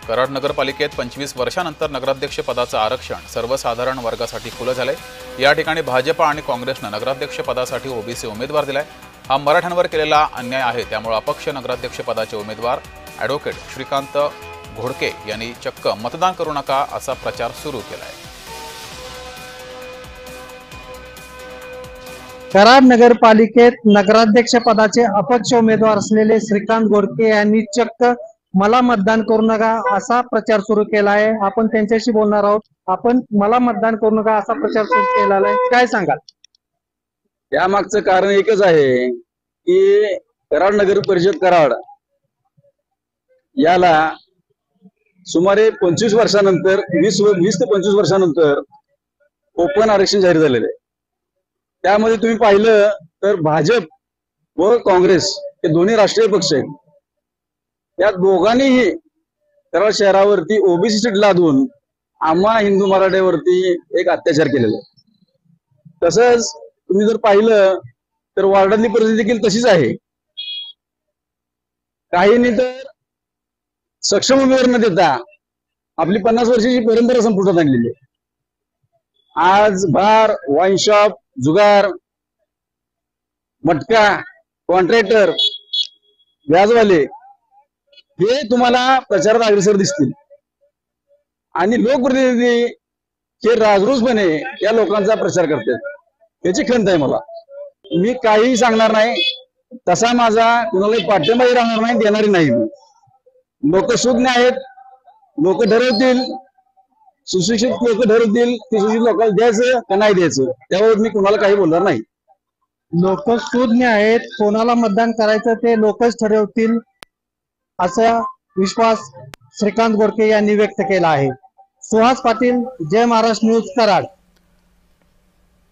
कराड नगरपालिकेत 25 वर्षांनंतर नगराध्यक्ष पदाचं आरक्षण सर्वसाधारण वर्गासाठी खुलं झालंय। या ठिकाणी भाजपा आणि काँग्रेसनं नगराध्यक्ष पदासाठी ओबीसी उमेदवार दिलाय। हा मराठ्यांवर केलेला अन्याय आहे, त्यामुळे अपक्ष नगराध्यक्ष पदाचे उमेदवार ॲडव्होकेट श्रीकांत घोडके यांनी चक्क मतदान करू नका असा प्रचार सुरू केलाय। कराड नगरपालिकेत नगराध्यक्ष पदाचे अपक्ष उमेदवार असलेले श्रीकांत घोडके यांनी चक्क मला मतदान करू नका असा प्रचार सुरू केला आहे। आपण त्यांच्याशी बोलणार आहोत। आपण मला मतदान करू नका असा प्रचार सुरू केलेला आहे, काय सांगाल? यामागचं कारण एकच आहे की कराड नगर परिषद कराड याला सुमारे 25 वर्षानंतर 20 ते 25 वर्षानंतर ओपन आरक्षण जाहीर झालेलं आहे। त्यामध्ये तुम्ही पाहिलं तर भाजप व काँग्रेस हे दोन्ही राष्ट्रीय पक्ष आहेत। या दोघांनीही कराड शहरावरती ओबीसी सीट लादून आम्हा हिंदू मराठ्यावरती एक अत्याचार केलेला आहे। तसंच तुम्ही जर पाहिलं तर वार्डातली परिस्थिती देखील तशीच आहे। काहींनी तर सक्षम उमेदवार न देता आपली 50 वर्षाची परंपरा संपुष्टात आणलेली आहे। आज बार, वाईन शॉप, जुगार, मटका, कॉन्ट्रॅक्टर, व्याजवाले हे तुम्हाला प्रचारात अग्रेसर दिसतील आणि लोकप्रतिनिधी हे राजरोसपणे या लोकांचा प्रचार करतात। याची खंत आहे मला। मी काही सांगणार नाही, तसा माझा कुणालाही पाठिंबाही राहणार नाही, देणारी नाही। लोक सुज्ञ आहेत, लोक ठरवतील, सुशिक्षित लोक ठरवतील की सुशिक्षित लोकांना द्यायचं का नाही द्यायचं, त्यावर मी कुणाला काही बोलणार नाही। लोक सुज्ञ आहेत, कोणाला मतदान करायचं ते लोकच ठरवतील असा विश्वास श्रीकांत घोडके यांनी व्यक्त केला आहे। सुहास पाटील, जय महाराष्ट्र न्यूज, कराड।